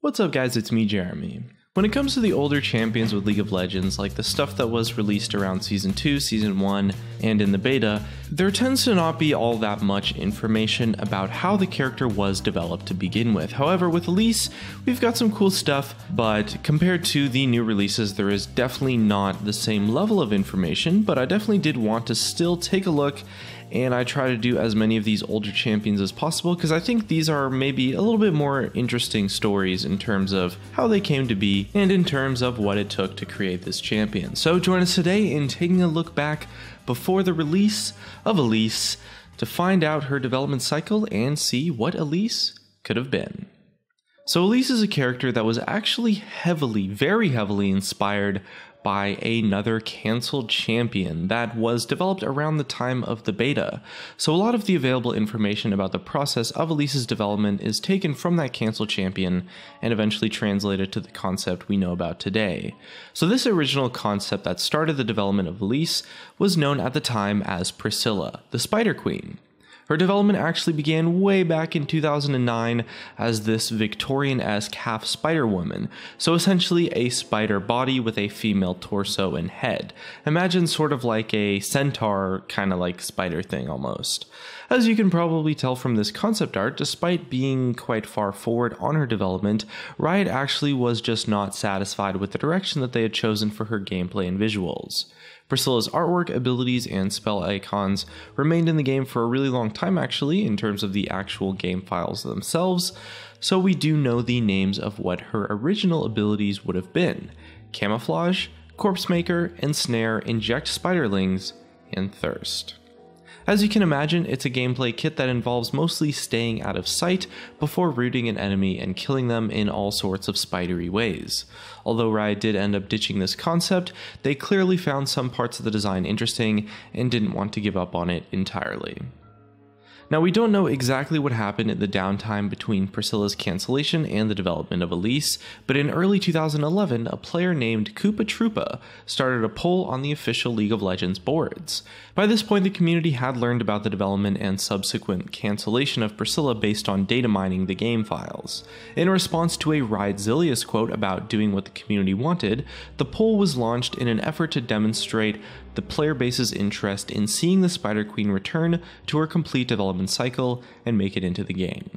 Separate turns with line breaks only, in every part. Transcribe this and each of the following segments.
What's up guys, it's me Jeremy. When it comes to the older champions with League of Legends, like the stuff that was released around Season 2, Season 1, and in the beta, there tends to not be all that much information about how the character was developed to begin with. However, with Elise, we've got some cool stuff, but compared to the new releases, there is definitely not the same level of information, but I definitely did want to still take a look, and I try to do as many of these older champions as possible because I think these are maybe a little bit more interesting stories in terms of how they came to be and in terms of what it took to create this champion. So join us today in taking a look back before the release of Elise to find out her development cycle and see what Elise could have been. So Elise is a character that was actually very heavily inspired by another cancelled champion that was developed around the time of the beta. So a lot of the available information about the process of Elise's development is taken from that cancelled champion and eventually translated to the concept we know about today. So this original concept that started the development of Elise was known at the time as Priscilla, the Spider Queen. Her development actually began way back in 2009 as this Victorian-esque half spider woman, so essentially a spider body with a female torso and head. Imagine sort of like a centaur kind of like spider thing almost. As you can probably tell from this concept art, despite being quite far forward on her development, Riot actually was just not satisfied with the direction that they had chosen for her gameplay and visuals. Priscilla's artwork, abilities, and spell icons remained in the game for a really long time actually in terms of the actual game files themselves, so we do know the names of what her original abilities would have been: Camouflage, Corpse Maker, Ensnare, Inject Spiderlings, and Thirst. As you can imagine, it's a gameplay kit that involves mostly staying out of sight before rooting an enemy and killing them in all sorts of spidery ways. Although Riot did end up ditching this concept, they clearly found some parts of the design interesting and didn't want to give up on it entirely. Now, we don't know exactly what happened in the downtime between Priscilla's cancellation and the development of Elise, but in early 2011, a player named Koopa Troopa started a poll on the official League of Legends boards. By this point, the community had learned about the development and subsequent cancellation of Priscilla based on data mining the game files. In response to a Riot Zilius quote about doing what the community wanted, the poll was launched in an effort to demonstrate the player base's interest in seeing the Spider Queen return to her complete development cycle and make it into the game.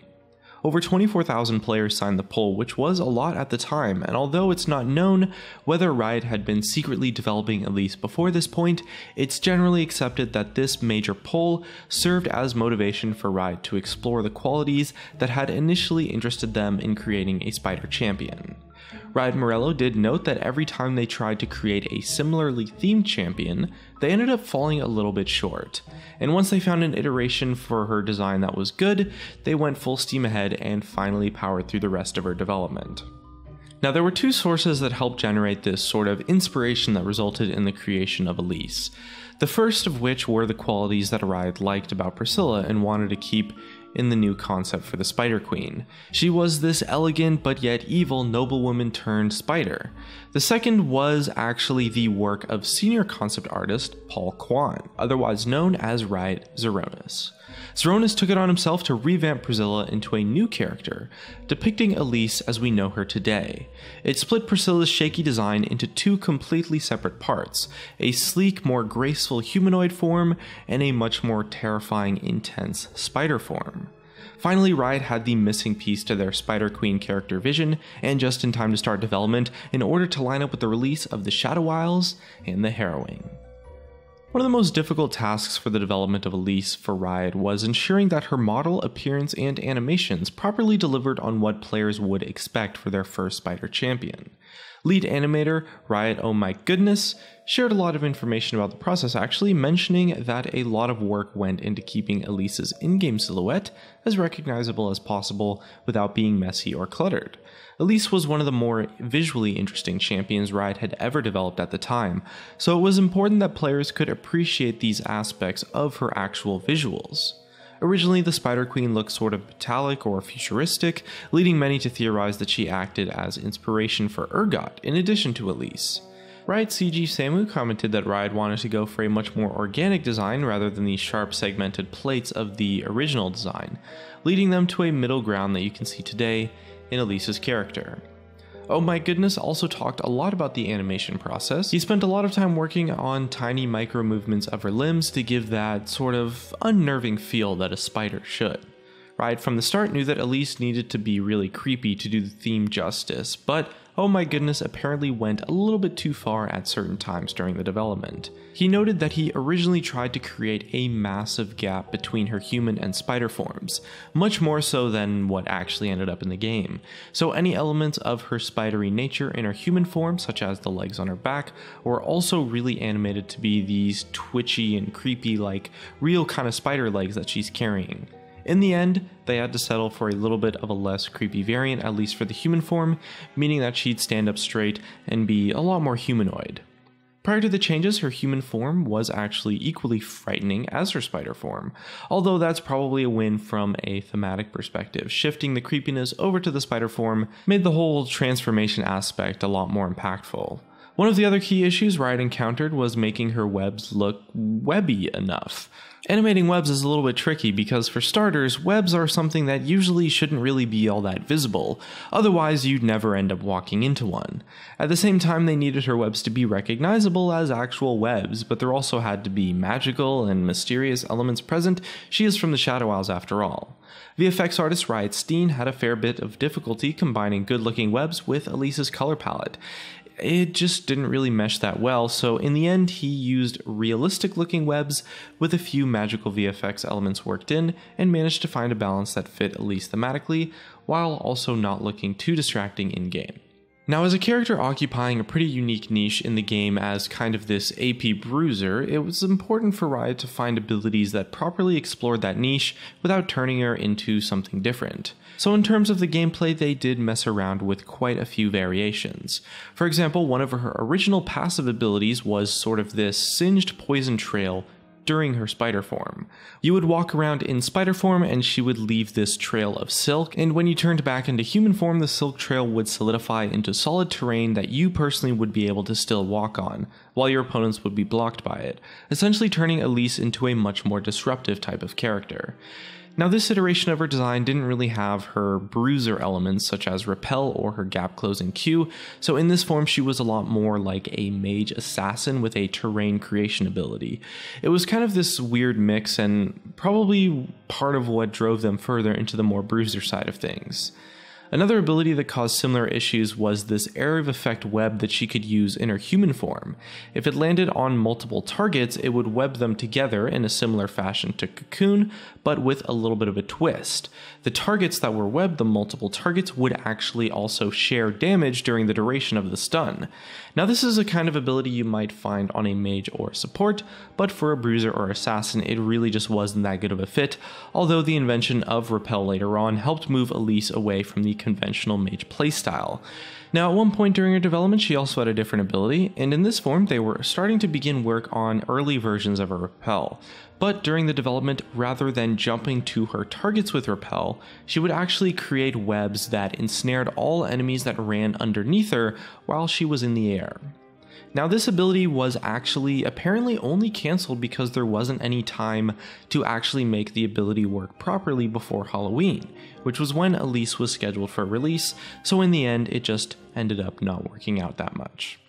Over 24,000 players signed the poll, which was a lot at the time, and although it's not known whether Riot had been secretly developing Elise before this point, it's generally accepted that this major poll served as motivation for Riot to explore the qualities that had initially interested them in creating a spider champion. Riot Morello did note that every time they tried to create a similarly themed champion, they ended up falling a little bit short, and once they found an iteration for her design that was good, they went full steam ahead and finally powered through the rest of her development. Now, there were two sources that helped generate this sort of inspiration that resulted in the creation of Elise. The first of which were the qualities that Riot liked about Priscilla and wanted to keep in the new concept for the Spider Queen. She was this elegant but yet evil noblewoman turned spider. The second was actually the work of senior concept artist Paul Kwan, otherwise known as Riot Zeronis. Zeronis took it on himself to revamp Priscilla into a new character, depicting Elise as we know her today. It split Priscilla's shaky design into two completely separate parts: a sleek, more graceful humanoid form and a much more terrifying, intense spider form. Finally, Riot had the missing piece to their Spider Queen character vision, and just in time to start development in order to line up with the release of the Shadow Isles and the Harrowing. One of the most difficult tasks for the development of Elise for Riot was ensuring that her model, appearance, and animations properly delivered on what players would expect for their first spider champion. Lead animator Riot Oh My Goodness shared a lot of information about the process, actually mentioning that a lot of work went into keeping Elise's in-game silhouette as recognizable as possible without being messy or cluttered. Elise was one of the more visually interesting champions Riot had ever developed at the time, so it was important that players could appreciate these aspects of her actual visuals. Originally, the Spider Queen looked sort of metallic or futuristic, leading many to theorize that she acted as inspiration for Urgot in addition to Elise. Riot CG Samu commented that Riot wanted to go for a much more organic design rather than the sharp segmented plates of the original design, leading them to a middle ground that you can see today in Elise's character. Oh My Goodness also talked a lot about the animation process. He spent a lot of time working on tiny micro movements of her limbs to give that sort of unnerving feel that a spider should. Right from the start knew that Elise needed to be really creepy to do the theme justice, but Oh My Goodness apparently went a little bit too far at certain times during the development. He noted that he originally tried to create a massive gap between her human and spider forms, much more so than what actually ended up in the game. So any elements of her spidery nature in her human form, such as the legs on her back, were also really animated to be these twitchy and creepy, like real kind of spider legs that she's carrying. In the end, they had to settle for a little bit of a less creepy variant, at least for the human form, meaning that she'd stand up straight and be a lot more humanoid. Prior to the changes, her human form was actually equally frightening as her spider form, although that's probably a win from a thematic perspective. Shifting the creepiness over to the spider form made the whole transformation aspect a lot more impactful. One of the other key issues Riot encountered was making her webs look webby enough. Animating webs is a little bit tricky because, for starters, webs are something that usually shouldn't really be all that visible, otherwise you'd never end up walking into one. At the same time, they needed her webs to be recognizable as actual webs, but there also had to be magical and mysterious elements present. She is from the Shadow Isles after all. VFX artist Riot Steen had a fair bit of difficulty combining good-looking webs with Elise's color palette. It just didn't really mesh that well, so in the end he used realistic looking webs with a few magical VFX elements worked in and managed to find a balance that fit Elise thematically while also not looking too distracting in game. Now, as a character occupying a pretty unique niche in the game as kind of this AP bruiser, it was important for Riot to find abilities that properly explored that niche without turning her into something different. So in terms of the gameplay, they did mess around with quite a few variations. For example, one of her original passive abilities was sort of this singed poison trail during her spider form. You would walk around in spider form and she would leave this trail of silk, and when you turned back into human form, the silk trail would solidify into solid terrain that you personally would be able to still walk on, while your opponents would be blocked by it, essentially turning Elise into a much more disruptive type of character. Now, this iteration of her design didn't really have her bruiser elements such as repel or her gap closing Q, so in this form she was a lot more like a mage assassin with a terrain creation ability. It was kind of this weird mix and probably part of what drove them further into the more bruiser side of things. Another ability that caused similar issues was this area of effect web that she could use in her human form. If it landed on multiple targets, it would web them together in a similar fashion to Cocoon, but with a little bit of a twist. The targets that were webbed, the multiple targets, would actually also share damage during the duration of the stun. Now, this is a kind of ability you might find on a mage or support, but for a bruiser or assassin it really just wasn't that good of a fit, although the invention of repel later on helped move Elise away from the conventional mage playstyle. Now, at one point during her development, she also had a different ability, and in this form they were starting to begin work on early versions of her repel. But during the development, rather than jumping to her targets with repel, she would actually create webs that ensnared all enemies that ran underneath her while she was in the air. Now, this ability was actually apparently only cancelled because there wasn't any time to actually make the ability work properly before Halloween, which was when Elise was scheduled for release, so in the end it just ended up not working out that much.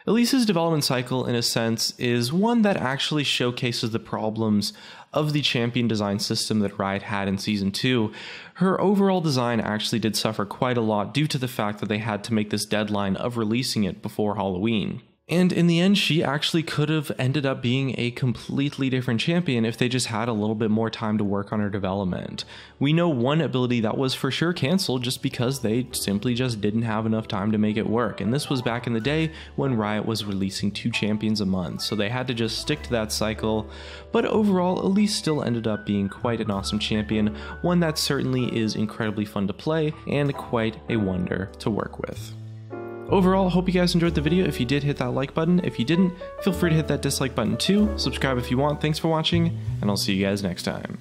Elise's development cycle, in a sense, is one that actually showcases the problems of the champion design system that Riot had in Season 2. Her overall design actually did suffer quite a lot due to the fact that they had to make this deadline of releasing it before Halloween. And in the end, she actually could have ended up being a completely different champion if they just had a little bit more time to work on her development. We know one ability that was for sure cancelled just because they simply just didn't have enough time to make it work, and this was back in the day when Riot was releasing 2 champions a month, so they had to just stick to that cycle. But overall, Elise still ended up being quite an awesome champion, one that certainly is incredibly fun to play and quite a wonder to work with. Overall, hope you guys enjoyed the video. If you did, hit that like button. If you didn't, feel free to hit that dislike button too. Subscribe if you want. Thanks for watching, and I'll see you guys next time.